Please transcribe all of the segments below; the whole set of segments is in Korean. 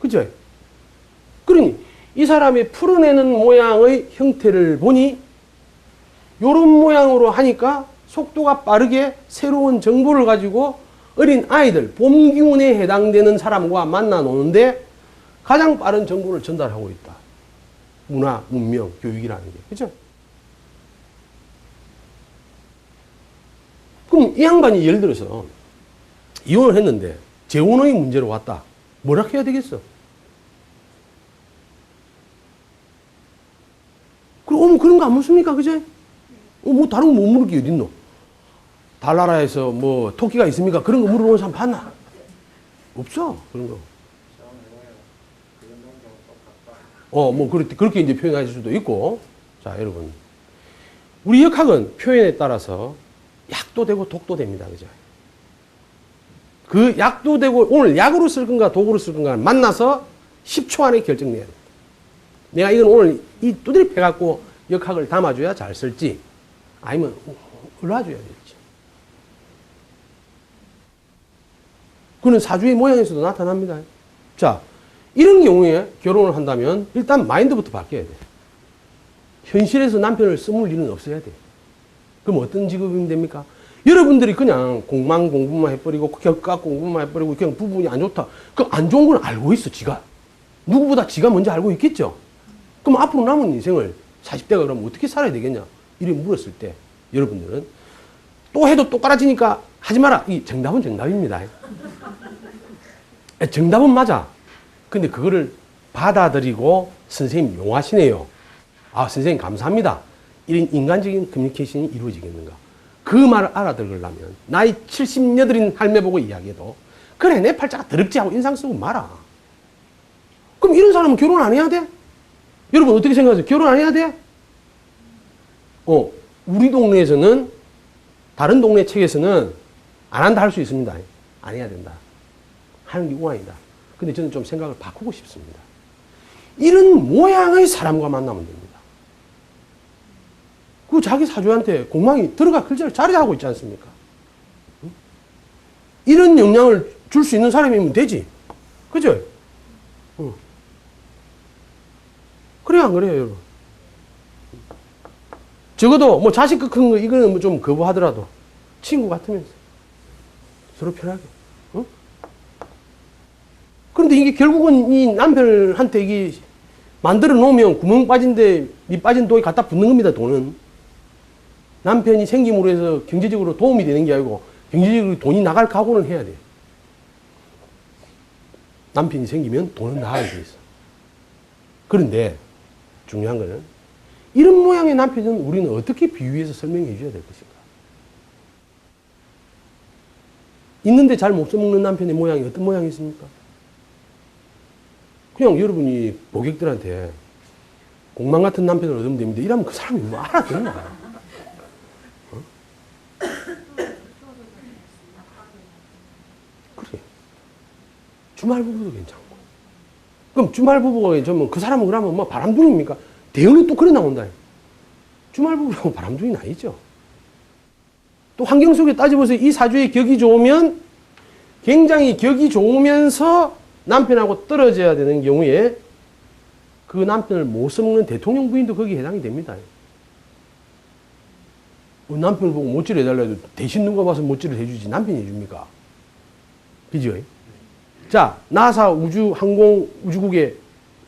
그죠? 그러니 이 사람이 풀어내는 모양의 형태를 보니 요런 모양으로 하니까 속도가 빠르게 새로운 정보를 가지고 어린 아이들, 봄 기운에 해당되는 사람과 만나 노는데 가장 빠른 정보를 전달하고 있다. 문화, 문명, 교육이라는 게. 그죠? 그럼 이 양반이 예를 들어서 이혼을 했는데 재혼의 문제로 왔다. 뭐라 해야 되겠어? 그럼 그런 거 안 묻습니까? 그죠? 뭐 다른 거 못 물을 게 어딨노? 달나라에서 뭐 토끼가 있습니까? 그런 거 물어보는 사람 봤나? 없어. 그런 거. 뭐 그렇게 이제 표현할 수도 있고. 자, 여러분. 우리 역학은 표현에 따라서 약도 되고 독도 됩니다. 그죠? 그 약도 되고 오늘 약으로 쓸 건가 독으로 쓸 건가 만나서 10초 안에 결정내야 돼. 내가 이건 오늘 이 두드려 패갖고 역학을 담아줘야 잘 쓸지 아니면 흘러줘야 될지. 그는 사주의 모양에서도 나타납니다. 자, 이런 경우에 결혼을 한다면 일단 마인드부터 바뀌어야 돼. 현실에서 남편을 써물 일은 없어야 돼. 그럼 어떤 직업이면 됩니까? 여러분들이 그냥 공만 공부만 해버리고 격가 공부만 해버리고 그냥 부분이 안 좋다. 그 안 좋은 건 알고 있어, 지가. 누구보다 지가 먼저 알고 있겠죠. 그럼 앞으로 남은 인생을 40대가 그러면 어떻게 살아야 되겠냐? 이렇게 물었을 때 여러분들은 또 해도 똑같아지니까 하지 마라. 이 정답은 정답입니다. 정답은 맞아. 근데 그거를 받아들이고 선생님 용하시네요. 아, 선생님 감사합니다. 이런 인간적인 커뮤니케이션이 이루어지겠는가? 그 말을 알아들으려면 나이 78인 할매 보고 이야기해도 그래 내 팔자가 더럽지 하고 인상 쓰고 말아. 그럼 이런 사람은 결혼 안 해야 돼? 여러분 어떻게 생각하세요? 결혼 안 해야 돼? 우리 동네에서는 다른 동네 책에서는 안 한다 할 수 있습니다. 안 해야 된다. 하는 게 우아이다. 근데 저는 좀 생각을 바꾸고 싶습니다. 이런 모양의 사람과 만나면 됩니다. 그 자기 사주한테 공망이 들어가 글자를 자리하고 있지 않습니까? 이런 영향을 줄 수 있는 사람이면 되지. 그죠? 그래요, 안 그래요, 여러분? 적어도 뭐 자식 큰 거 이거는 뭐 좀 거부하더라도 친구 같으면서 서로 편하게. 그런데 이게 결국은 이 남편한테 이게 만들어 놓으면 구멍 빠진데 밑 빠진 독이 갖다 붙는 겁니다, 돈은. 남편이 생김으로 해서 경제적으로 도움이 되는 게 아니고 경제적으로 돈이 나갈 각오는 해야 돼. 남편이 생기면 돈은 나가야 돼 있어. 그런데 중요한 거는 이런 모양의 남편은 우리는 어떻게 비유해서 설명해 줘야 될 것인가? 있는데 잘 못 써먹는 남편의 모양이 어떤 모양이 있습니까? 그냥 여러분이 고객들한테 공망 같은 남편을 얻으면 됩니다. 이러면 그 사람이 뭐 알아듣나? 그래. 주말 부부도 괜찮고. 그럼 주말 부부가 괜찮으면 그 사람은 그러면 뭐 바람둥이입니까? 대응이 또 그래 나온다. 주말 부부라고 바람둥이 나이죠. 또 환경 속에 따져보세요. 이 사주의 격이 좋으면 굉장히 격이 좋으면서 남편하고 떨어져야 되는 경우에 그 남편을 못 써먹는 대통령 부인도 거기에 해당이 됩니다. 남편을 보고 못질을 해달라 해도 대신 누가 봐서 못질을 해주지 남편이 해줍니까? 그죠? 자, 나사 우주국의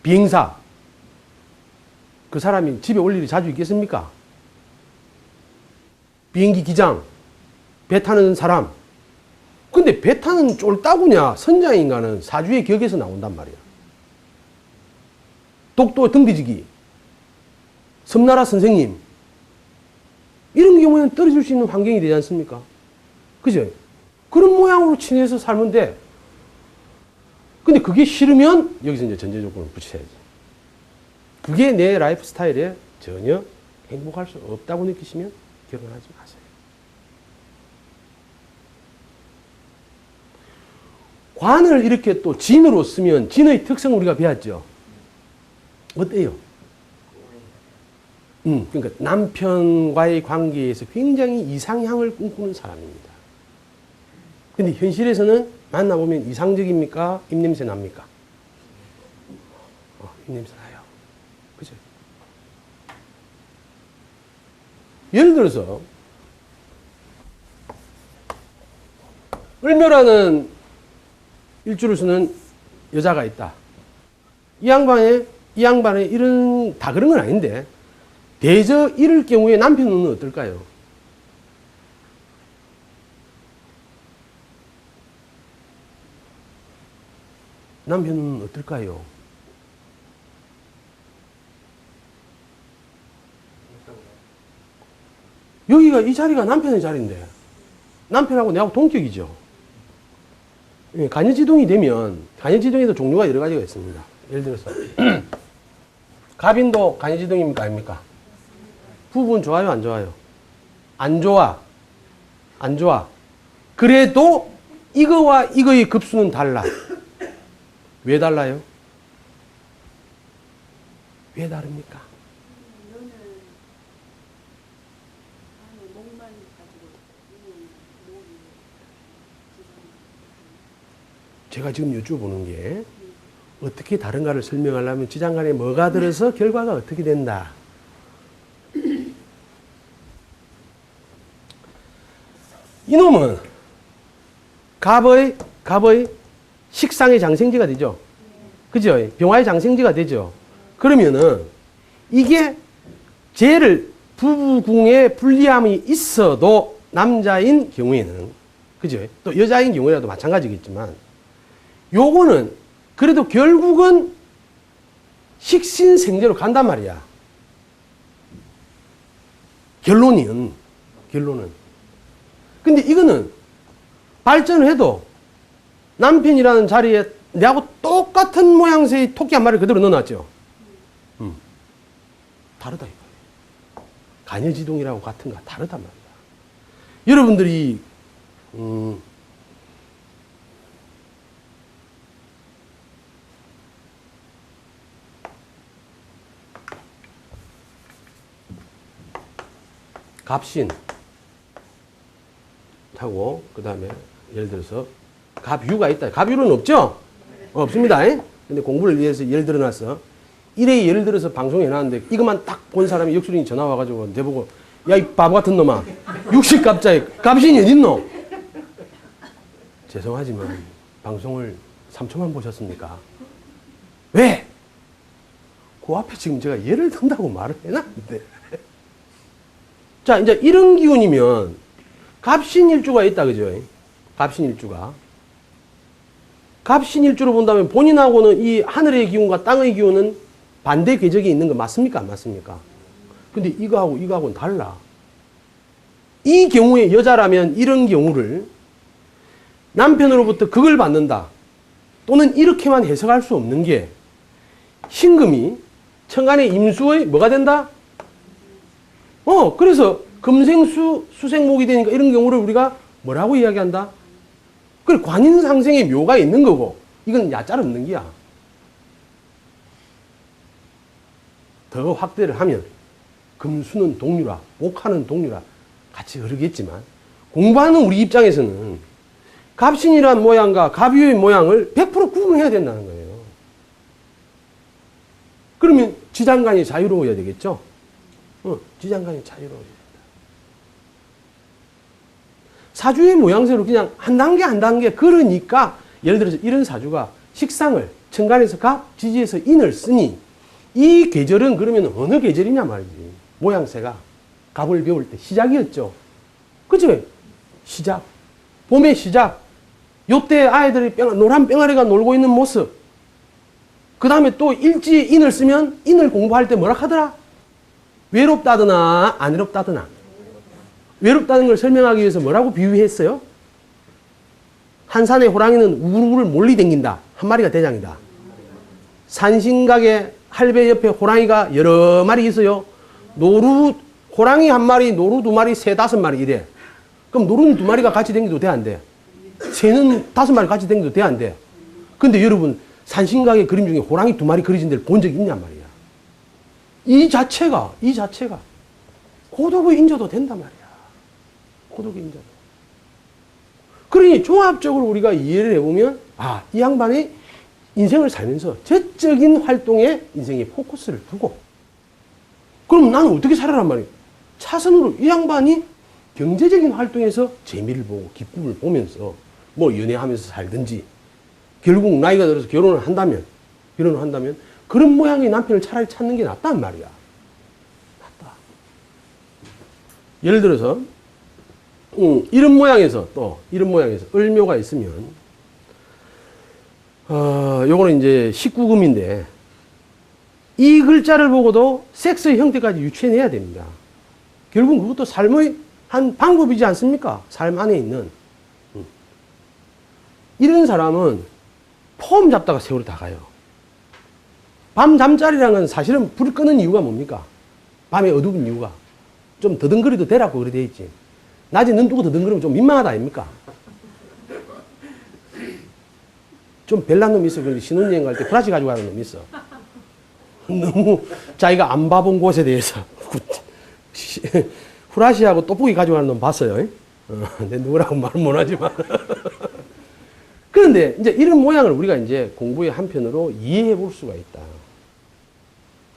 비행사. 그 사람이 집에 올 일이 자주 있겠습니까? 비행기 기장, 배 타는 사람. 근데 배 타는 쫄따구냐, 선장인가는 사주의 격에서 나온단 말이야. 독도 등기지기, 섬나라 선생님. 이런 경우에는 떨어질 수 있는 환경이 되지 않습니까? 그죠? 그런 모양으로 친해서 살면 돼. 근데 그게 싫으면 여기서 이제 전제 조건을 붙여야지. 그게 내 라이프 스타일에 전혀 행복할 수 없다고 느끼시면 결혼하지 마세요. 관을 이렇게 또 진으로 쓰면 진의 특성 우리가 배웠죠. 어때요? 그러니까 남편과의 관계에서 굉장히 이상향을 꿈꾸는 사람입니다. 근데 현실에서는 만나보면 이상적입니까? 입냄새 납니까? 이 냄새 나요. 그죠? 예를 들어서, 을묘라는 일주를 쓰는 여자가 있다. 이 양반의 일은 다 그런 건 아닌데, 대저 이럴 경우에 남편은 어떨까요? 남편은 어떨까요? 여기가 이 자리가 남편의 자리인데, 남편하고 내하고 동격이죠. 간여지동이 되면, 간여지동에도 종류가 여러 가지가 있습니다. 예를 들어서, 갑인도 간여지동입니까? 아닙니까? 부부는 좋아요? 안 좋아요? 안 좋아. 안 좋아. 그래도 이거와 이거의 급수는 달라. 왜 달라요? 왜 다릅니까? 제가 지금 여쭤보는 게 어떻게 다른가를 설명하려면 지장간에 뭐가 들어서 결과가 어떻게 된다. 이놈은 갑의 식상의 장생지가 되죠. 그죠? 병화의 장생지가 되죠. 그러면은 이게 재를 부부궁에 불리함이 있어도 남자인 경우에는, 그죠? 또 여자인 경우에도 마찬가지겠지만, 요거는 그래도 결국은 식신생재로 간단 말이야. 결론은. 근데 이거는 발전을 해도 남편이라는 자리에 내하고 똑같은 모양새의 토끼 한 마리 그대로 넣어놨죠. 다르다 이거예요. 간여지동이라고 같은가 다르단 말이야. 여러분들이 갑신 하고 그 다음에 예를 들어서 갑유가 있다. 갑유는 없죠? 없습니다. 근데 공부를 위해서 예를 들어놨어. 이래 예를 들어서 방송에 해놨는데 이것만 딱 본 사람이 역술인이 전화 와가지고 내보고 야 이 바보 같은 놈아 60갑자에 갑신이 어딨노? 죄송하지만 방송을 3초만 보셨습니까? 왜? 그 앞에 지금 제가 예를 든다고 말을 해놨는데 자 이제 이런 기운이면 갑신일주가 있다 그죠? 갑신일주가 갑신일주로 본다면 본인하고는 이 하늘의 기운과 땅의 기운은 반대 궤적이 있는 거 맞습니까? 안 맞습니까? 근데 이거하고는 달라. 이 경우에 여자라면 이런 경우를 남편으로부터 극을 받는다. 또는 이렇게만 해석할 수 없는 게 신금이 천간의 임수의 뭐가 된다? 그래서 금생수 수생목이 되니까 이런 경우를 우리가 뭐라고 이야기한다? 그래, 관인상생의 묘가 있는 거고, 이건 야짤 없는 기야. 더 확대를 하면, 금수는 동류라, 목화는 동류라, 같이 흐르겠지만, 공부하는 우리 입장에서는 갑신이란 모양과 갑유의 모양을 100% 구분해야 된다는 거예요. 그러면 지장간이 자유로워야 되겠죠? 지장간이 자유로워야 된다. 사주의 모양새로 그냥 한 단계 한 단계 그러니까 예를 들어서 이런 사주가 식상을 천간에서 갑, 지지에서 인을 쓰니 이 계절은 그러면 어느 계절이냐 말이지. 모양새가 갑을 배울 때 시작이었죠. 그죠? 시작. 봄의 시작. 요때 아이들이 노란 뺑아리가 놀고 있는 모습. 그 다음에 또 일지에 인을 쓰면 인을 공부할 때 뭐라 하더라? 외롭다더나 안 외롭다더나. 외롭다는 걸 설명하기 위해서 뭐라고 비유했어요? 한 산의 호랑이는 우르르 몰리댕긴다. 한 마리가 대장이다. 산신각의 할배 옆에 호랑이가 여러 마리 있어요. 호랑이 한 마리, 노루 두 마리, 새 다섯 마리 이래. 그럼 노루는 두 마리가 같이 댕겨도 돼, 안 돼? 새는 다섯 마리 같이 댕겨도 돼, 안 돼? 근데 여러분, 산신각의 그림 중에 호랑이 두 마리 그려진 데를 본 적 있냔 말이야. 이 자체가 고독의 인조도 된단 말이야. 고독의 인조도. 그러니 종합적으로 우리가 이해를 해보면, 이 양반이 인생을 살면서 저적인 활동에 인생의 포커스를 두고, 그럼 나는 어떻게 살아란 말이에요? 차선으로 이 양반이 경제적인 활동에서 재미를 보고 기쁨을 보면서 뭐 연애하면서 살든지, 결국 나이가 들어서 결혼을 한다면 그런 모양의 남편을 차라리 찾는 게 낫단 말이야. 낫다. 예를 들어서 이런 모양에서 을묘가 있으면 요거는 이제 19금인데 이 글자를 보고도 섹스의 형태까지 유추해내야 됩니다. 결국 그것도 삶의 한 방법이지 않습니까? 삶 안에 있는. 이런 사람은 폼 잡다가 세월이 다 가요. 밤 잠자리라는 건 사실은 불 끄는 이유가 뭡니까? 밤에 어두운 이유가. 좀 더듬거리도 되라고 그래 돼 있지. 낮에 눈 뜨고 더듬거리면 좀 민망하다 아닙니까? 좀 별난 놈이 있어. 신혼여행 갈 때 브라시 가지고 가는 놈이 있어. 너무 자기가 안 봐본 곳에 대해서 후라시하고 떡볶이 가져가는 놈 봤어요. 내 누구라고 말은 못하지만. 그런데 이제 이런 모양을 우리가 이제 공부의 한편으로 이해해 볼 수가 있다.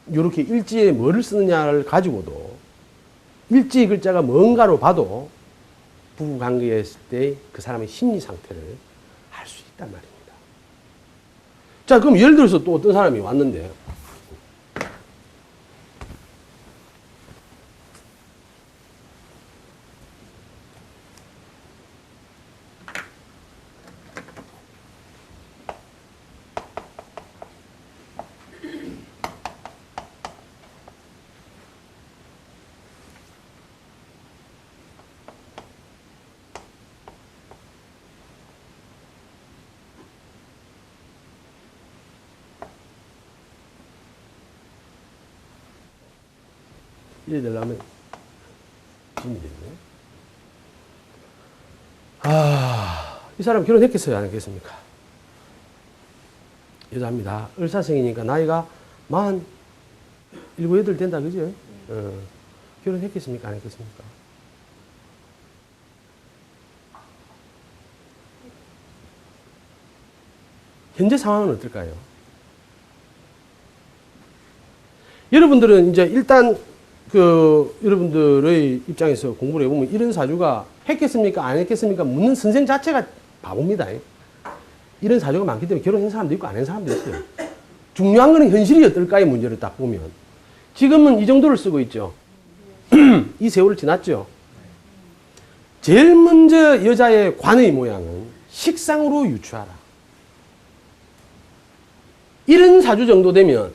이렇게 일지에 뭐를 쓰느냐를 가지고도 일지 글자가 뭔가로 봐도 부부 관계에 있을 때 그 사람의 심리 상태를 알 수 있단 말입니다. 자, 그럼 예를 들어서 또 어떤 사람이 왔는데, 이래 되려면 짐이 됐네. 이 사람 결혼했겠어요? 안 했겠습니까? 여자입니다. 을사생이니까 나이가 47, 8 된다, 그죠? 결혼했겠습니까? 안 했겠습니까? 현재 상황은 어떨까요? 여러분들은 이제 일단 여러분들의 입장에서 공부를 해보면 이런 사주가 했겠습니까? 안 했겠습니까? 묻는 선생 자체가 바보입니다. 이런 사주가 많기 때문에 결혼한 사람도 있고 안 한 사람도 있어요. 중요한 거는 현실이 어떨까의 문제를 딱 보면. 지금은 이 정도를 쓰고 있죠. 이 세월을 지났죠. 제일 먼저 여자의 관의 모양은 식상으로 유추하라. 이런 사주 정도 되면,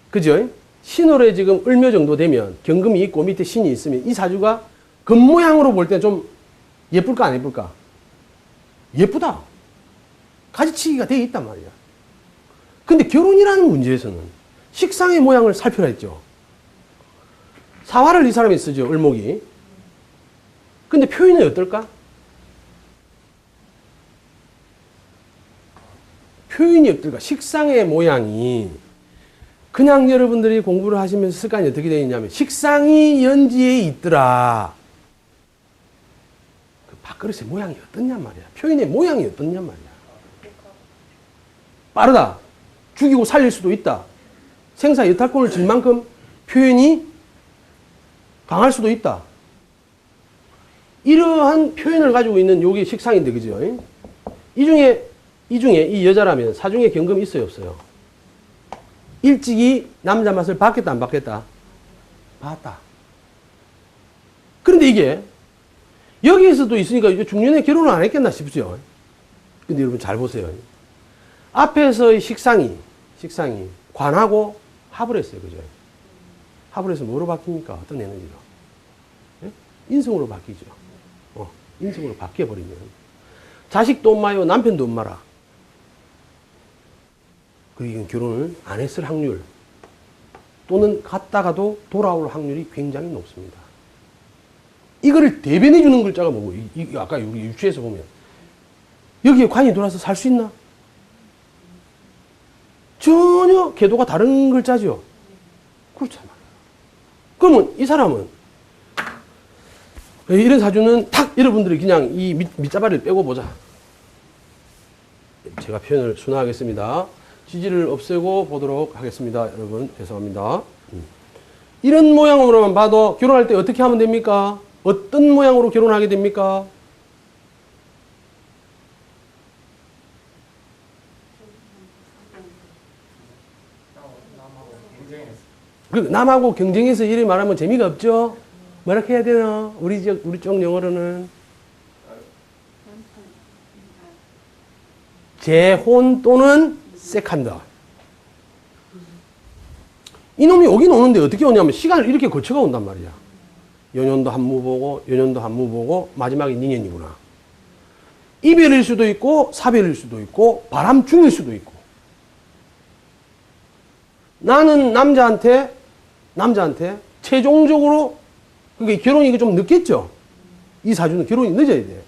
그죠? 신월에 지금 을묘 정도 되면 경금이 있고 밑에 신이 있으면 이 사주가 겉모양으로 볼 때 좀 예쁠까 안 예쁠까? 예쁘다. 가지치기가 되어 있단 말이야. 근데 결혼이라는 문제에서는 식상의 모양을 살펴라 했죠. 사화를 이 사람이 쓰죠, 을목이. 근데 표현이 어떨까? 표현이 어떨까? 식상의 모양이 그냥 여러분들이 공부를 하시면서 습관이 어떻게 되어 있냐면 식상이 연지에 있더라. 그 밥그릇의 모양이 어떻냔 말이야. 표현의 모양이 어떻냔 말이야. 빠르다. 죽이고 살릴 수도 있다. 생사 여탈권을 질 만큼 표현이 강할 수도 있다. 이러한 표현을 가지고 있는 요게 식상인데, 그죠? 이 중에 이 여자라면 사중에 경금이 있어요, 없어요? 일찍이 남자 맛을 봤겠다, 안 봤겠다? 봤다. 그런데 이게 여기에서도 있으니까 이제 중년에 결혼을 안 했겠나 싶죠. 근데 여러분 잘 보세요. 앞에서의 식상이 관하고 합을 했어요, 그죠? 합을 해서 뭐로 바뀝니까? 어떤 에너지로? 예? 인성으로 바뀌죠. 인성으로 바뀌어버리면 자식도 엄마요, 남편도 엄마라. 그리고 결혼을 안 했을 확률 또는 갔다가도 돌아올 확률이 굉장히 높습니다. 이거를 대변해 주는 글자가 뭐고, 아까 여기 유추해서 보면 여기에 관이 돌아서 살 수 있나? 전혀 궤도가 다른 글자죠. 그렇잖아요. 그러면 이 사람은 이런 사주는 탁 여러분들이 그냥 이 밑자발을 빼고 보자. 제가 표현을 순화하겠습니다. 지지를 없애고 보도록 하겠습니다. 여러분, 죄송합니다. 이런 모양으로만 봐도 결혼할 때 어떻게 하면 됩니까? 어떤 모양으로 결혼하게 됩니까? 남하고 경쟁해서 이렇게 말하면 재미가 없죠? 뭐라 해야 되나? 우리 쪽 영어로는. 재혼 또는 세컨드. 이놈이 오긴 오는데 어떻게 오냐면 시간을 이렇게 거쳐가 온단 말이야. 연년도 한무 보고, 연년도 한무 보고, 마지막에 닝년이구나. 이별일 수도 있고, 사별일 수도 있고, 바람 중일 수도 있고. 나는 남자한테 최종적으로, 그러니까 결혼이 좀 늦겠죠? 이 사주는 결혼이 늦어야 돼.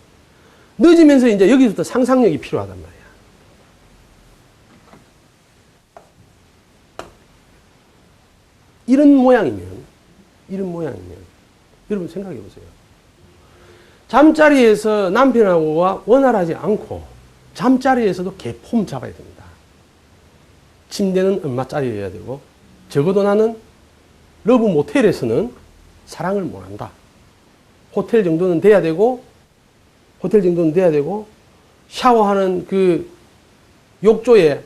늦으면서 이제 여기서부터 상상력이 필요하단 말이야. 이런 모양이면, 여러분 생각해 보세요. 잠자리에서 남편하고가 원활하지 않고, 잠자리에서도 개폼 잡아야 됩니다. 침대는 얼마짜리여야 되고, 적어도 나는 러브 모텔에서는 사랑을 못 한다. 호텔 정도는 돼야 되고, 샤워하는 그 욕조에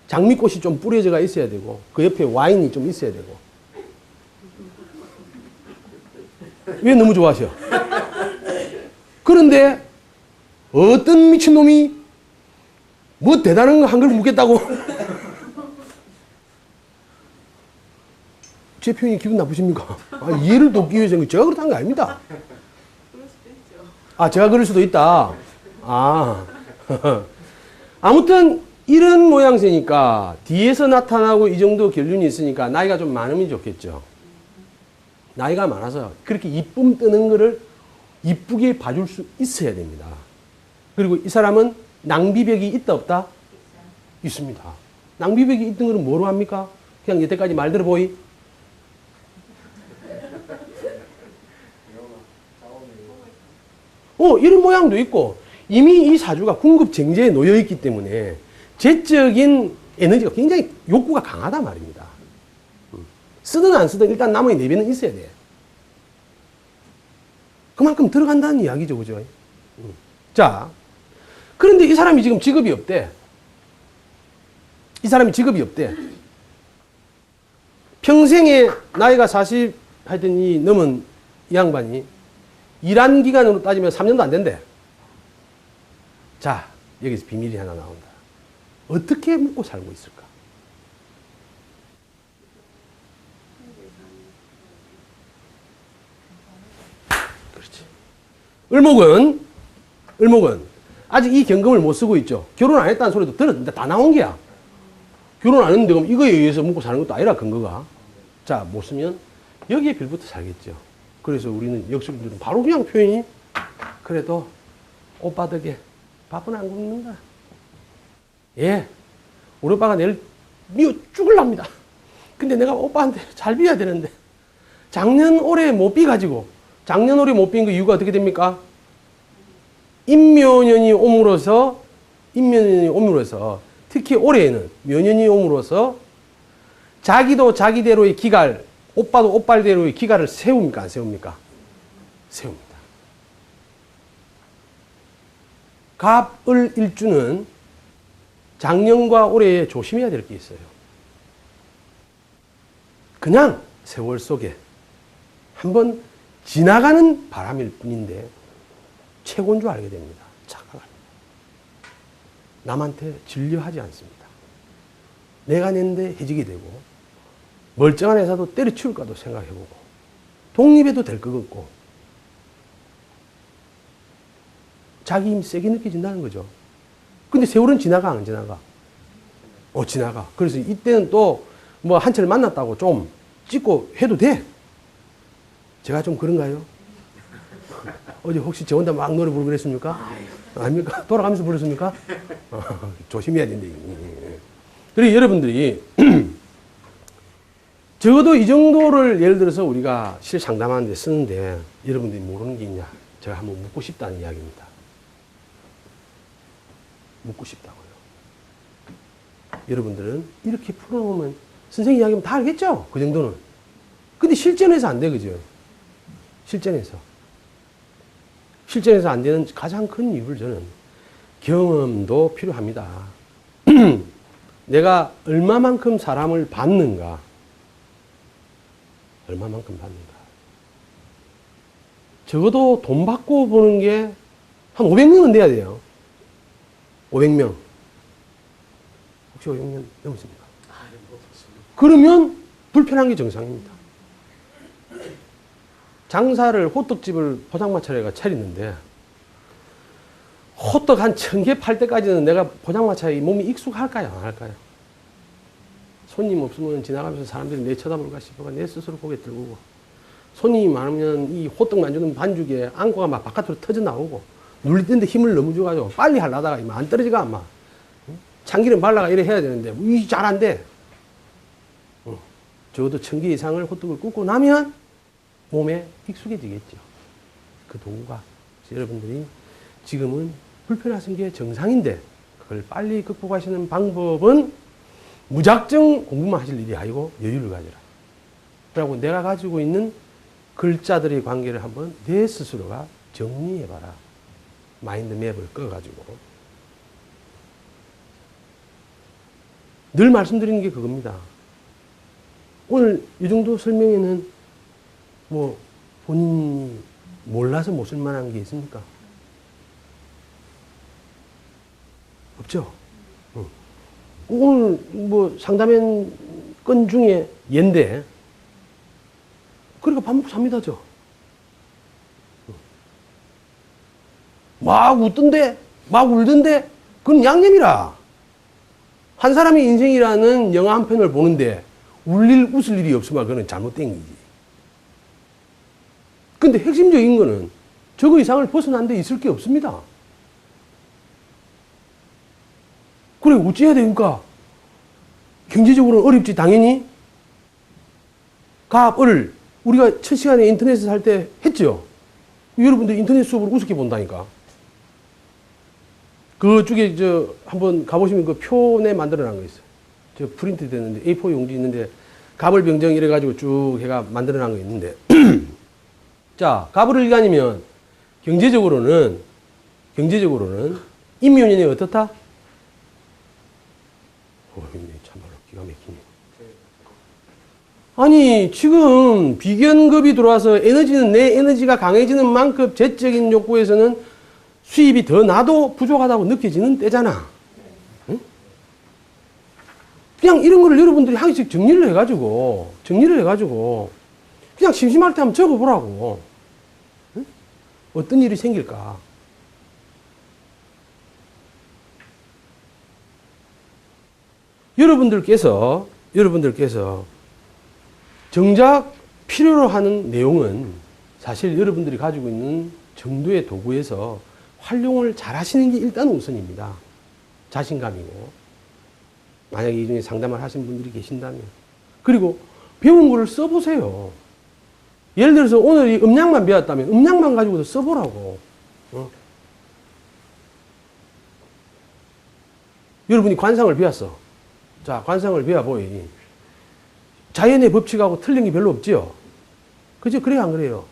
장미꽃이 좀 뿌려져가 있어야 되고, 그 옆에 와인이 좀 있어야 되고. 왜 너무 좋아하셔? 그런데 어떤 미친놈이 뭐 대단한 거 한 걸 묻겠다고? 제 표현이 기분 나쁘십니까? 이해를 돕기 위해서 제가 그렇다는 거 아닙니다. 그럴 수도 있죠. 제가 그럴 수도 있다. 아무튼 이런 모양새니까 뒤에서 나타나고 이 정도 결륜이 있으니까 나이가 좀 많으면 좋겠죠. 나이가 많아서 그렇게 이쁨 뜨는 거를 이쁘게 봐줄 수 있어야 됩니다. 그리고 이 사람은 낭비벽이 있다 없다? 있습니다. 낭비벽이 있던 거는 뭐로 합니까? 그냥 여태까지 말 들어보이? 이런 모양도 있고 이미 이 사주가 궁급쟁제에 놓여 있기 때문에 재적인 에너지가 굉장히 욕구가 강하단 말입니다. 쓰든 안 쓰든 일단 나머지 내비는 있어야 돼. 그만큼 들어간다는 이야기죠, 그죠? 자, 그런데 이 사람이 지금 직업이 없대. 평생에 나이가 40 하여튼 이 넘은 이 양반이 일한 기간으로 따지면 3년도 안 된대. 자, 여기서 비밀이 하나 나온다. 어떻게 먹고 살고 있을까? 그렇지. 을목은 아직 이 경금을 못 쓰고 있죠. 결혼 안 했다는 소리도 들었는데 다 나온 게야. 결혼 안 했는데 그럼 이거에 의해서 먹고 사는 것도 아니라 근거가. 자, 못 쓰면 여기에 빌부터 살겠죠. 그래서 우리는 역술들은 바로 그냥 표현이 그래도 오빠 덕에 밥은 안 굶는다. 예, 우리 오빠가 내일 미워 죽을랍니다. 근데 내가 오빠한테 잘 비워야 되는데 작년 올해 못 비가지고 작년 올해 못 빈 그 이유가 어떻게 됩니까? 인묘년이 옴으로써 특히 올해에는 묘년이 옴으로써 자기도 자기대로의 기갈, 오빠도 오빠대로의 기갈을 세웁니까? 안 세웁니까? 세웁니다. 갑을 일주는 작년과 올해에 조심해야 될 게 있어요. 그냥 세월 속에 한번 지나가는 바람일 뿐인데 최고인 줄 알게 됩니다. 착각합니다. 남한테 진료하지 않습니다. 내가 낸데 해지게 되고 멀쩡한 회사도 때려치울까도 생각해보고 독립해도 될 것 같고 자기 힘이 세게 느껴진다는 거죠. 근데 세월은 지나가 안 지나가? 지나가. 그래서 이때는 또 뭐 한철 만났다고 좀 찍고 해도 돼. 제가 좀 그런가요? 어제 혹시 저 혼자 막 노래 부르고 그랬습니까? 아닙니까? 돌아가면서 불렀습니까? 조심해야 된대. 그리고 여러분들이 적어도 이 정도를 예를 들어서 우리가 실 상담하는 데 쓰는데 여러분들이 모르는 게 있냐? 제가 한번 묻고 싶다는 이야기입니다. 묻고 싶다고요. 여러분들은 이렇게 풀어놓으면 선생님 이야기하면 다 알겠죠? 그 정도는. 근데 실전에서 안 돼, 그죠? 실전에서. 실전에서 안 되는 가장 큰 이유를 저는 경험도 필요합니다. 내가 얼마만큼 사람을 받는가? 얼마만큼 받는가? 적어도 돈 받고 보는 게 한 500명은 돼야 돼요. 500명. 혹시 500명 넘습니까? 그러면 불편한 게 정상입니다. 장사를 호떡집을 포장마차에가 차리는데 호떡 한 1000개 팔 때까지는 내가 포장마차에 몸이 익숙할까요? 안 할까요? 손님 없으면 지나가면서 사람들이 내 쳐다볼까 싶어가 내 스스로 고개 들고 손님이 많으면 이 호떡 만주는 반죽에 앙코가 막 바깥으로 터져 나오고 눌릴 때인데 힘을 너무 줘가지고 빨리 하려다가 안 떨어지가 아마 참기름 발라가 이래 해야 되는데 이 잘 안 돼. 적어도 1000개 이상을 호떡을 굽고 나면 몸에 익숙해지겠죠. 그 도구가. 여러분들이 지금은 불편하신 게 정상인데 그걸 빨리 극복하시는 방법은 무작정 공부만 하실 일이 아니고 여유를 가져라. 그리고 내가 가지고 있는 글자들의 관계를 한번 내 스스로가 정리해봐라. 마인드 맵을 꺼가지고. 늘 말씀드리는 게 그겁니다. 오늘 이 정도 설명에는 뭐 본인이 몰라서 못 쓸만한 게 있습니까? 없죠? 오늘 뭐 상담한 건 중에 얘인데 그러니까 밥 먹고 삽니다, 저. 막 웃던데, 막 울던데, 그건 양념이라. 한 사람의 인생이라는 영화 한 편을 보는데 웃을 일이 없으면 그건 잘못된 거지. 근데 핵심적인 거는 저거 이상을 벗어난 데 있을 게 없습니다. 그래, 어찌해야 됩니까? 경제적으로는 어렵지, 당연히. 을 우리가 첫 시간에 인터넷에서 할 때 했죠? 여러분들 인터넷 수업을 우습게 본다니까. 그쪽에 한번 가보시면 그 표내 만들어 놓은 거 있어요. 저 프린트 됐는데 A4 용지 있는데 갑을 병정 이래가지고 쭉 해가 만들어 놓은 거 있는데 자, 갑을 일간이면 경제적으로는 임묘년이 어떻다? 참말로 기가 막히네. 아니, 지금 비견급이 들어와서 에너지는 내 에너지가 강해지는 만큼 재적인 욕구에서는 수입이 더 나도 부족하다고 느껴지는 때잖아. 응? 그냥 이런 거를 여러분들이 하나씩 정리를 해가지고 그냥 심심할 때 한번 적어보라고. 응? 어떤 일이 생길까? 여러분들께서 정작 필요로 하는 내용은 사실 여러분들이 가지고 있는 정도의 도구에서 활용을 잘 하시는 게 일단 우선입니다. 자신감이고. 만약에 이 중에 상담을 하신 분들이 계신다면. 그리고 배운 거를 써보세요. 예를 들어서 오늘 이 음량만 배웠다면 음량만 가지고도 써보라고. 여러분이 관상을 배웠어. 자, 관상을 배워보이. 자연의 법칙하고 틀린 게 별로 없지요? 그죠? 그래요, 안 그래요?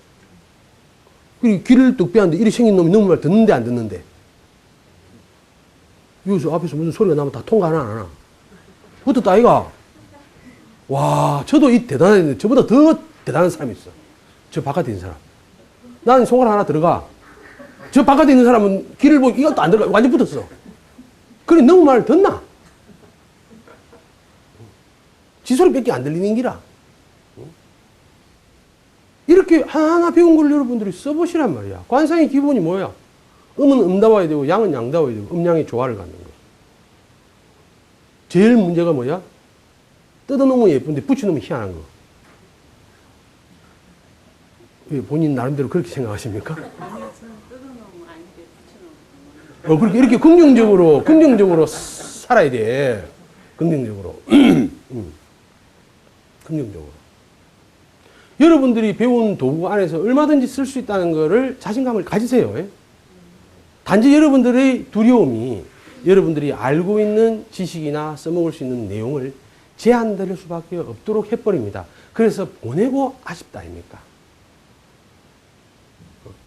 그리고 귀를 뚝 빼는데 이리 생긴 놈이 너무 말 듣는데 안 듣는데. 여기서 앞에서 무슨 소리가 나면 다 통과 안 하나? 붙었다, 아이가? 와, 저도 이 대단한데 저보다 더 대단한 사람이 있어. 저 바깥에 있는 사람. 나는 손가락 하나 들어가. 저 바깥에 있는 사람은 귀를 보고 이것도 안 들어가. 완전 붙었어. 그래, 너무 말 듣나? 지 소리밖에 안 들리는 기라. 이렇게 하나하나 배운 걸 여러분들이 써보시란 말이야. 관상의 기본이 뭐야? 음은 음다워야 되고 양은 양다워야 되고 음양의 조화를 갖는 거. 제일 문제가 뭐야? 뜯어놓으면 예쁜데 붙여놓으면 희한한 거. 왜 본인 나름대로 그렇게 생각하십니까? 아니요, 저는 뜯어놓으면 아닌데 붙여놓으면. 그렇게 이렇게 긍정적으로 살아야 돼. 긍정적으로. 긍정적으로. 여러분들이 배운 도구 안에서 얼마든지 쓸 수 있다는 것을 자신감을 가지세요. 단지 여러분들의 두려움이 여러분들이 알고 있는 지식이나 써먹을 수 있는 내용을 제한될 수밖에 없도록 해버립니다. 그래서 보내고 아쉽다 아닙니까?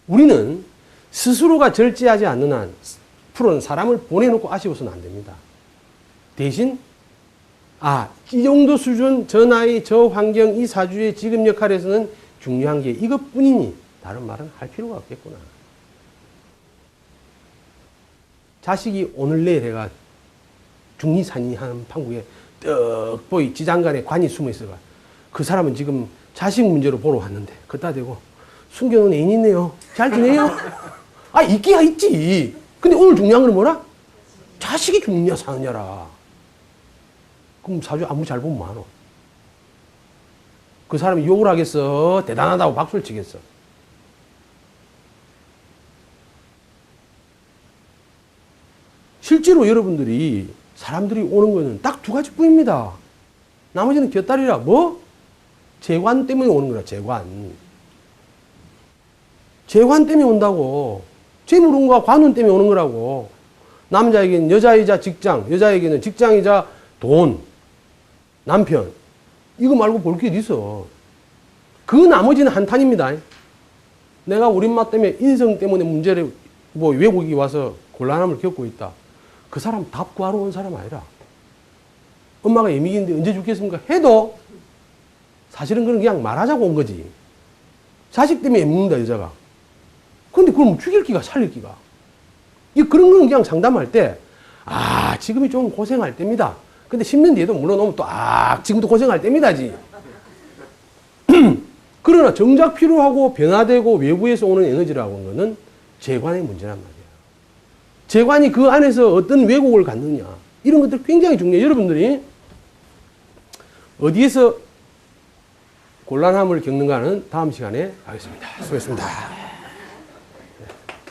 우리는 스스로가 절제하지 않는 한 프로는 사람을 보내놓고 아쉬워서는 안 됩니다. 대신 이 정도 수준, 저 나이, 저 환경, 이 사주의 지금 역할에서는 중요한 게 이것뿐이니 다른 말은 할 필요가 없겠구나. 자식이 오늘 내일 해가 중리산이하는 판국에 떡 보이 지장간에 관이 숨어 있어가 그 사람은 지금 자식 문제로 보러 왔는데 걷다 대고 숨겨놓은 애인 있네요. 잘 지내요? 있기야 있지. 근데 오늘 중요한 건 뭐라? 자식이 죽느냐 사느냐라. 그럼 사주 아무리 잘 보면 뭐하노? 그 사람이 욕을 하겠어? 대단하다고 박수를 치겠어? 실제로 여러분들이 사람들이 오는 거는 딱 두 가지뿐입니다. 나머지는 곁다리라. 뭐? 재관 때문에 오는 거라. 재관 때문에 온다고. 재물운과 관운 때문에 오는 거라고. 남자에게는 여자이자 직장, 여자에게는 직장이자 돈, 남편. 이거 말고 볼 게 어디 있어. 그 나머지는 한탄입니다. 내가 우리 엄마 때문에 인성 때문에 문제를 외국이 와서 곤란함을 겪고 있다. 그 사람 답 구하러 온 사람 아니라 엄마가 예민인데 언제 죽겠습니까? 해도 사실은 그건 그냥 말하자고 온 거지. 자식 때문에 애먹는다 여자가. 근데 그럼 죽일 기가 살릴 기가. 그런 거는 그냥 상담할 때 지금이 좀 고생할 때입니다. 근데 10년 뒤에도 물론 오면 또 지금도 고생할 때입니다지. 그러나 정작 필요하고 변화되고 외부에서 오는 에너지라고 하는 거는 재관의 문제란 말이에요. 재관이 그 안에서 어떤 왜곡을 갖느냐. 이런 것들 굉장히 중요해요. 여러분들이 어디에서 곤란함을 겪는가는 다음 시간에 하겠습니다. 수고했습니다.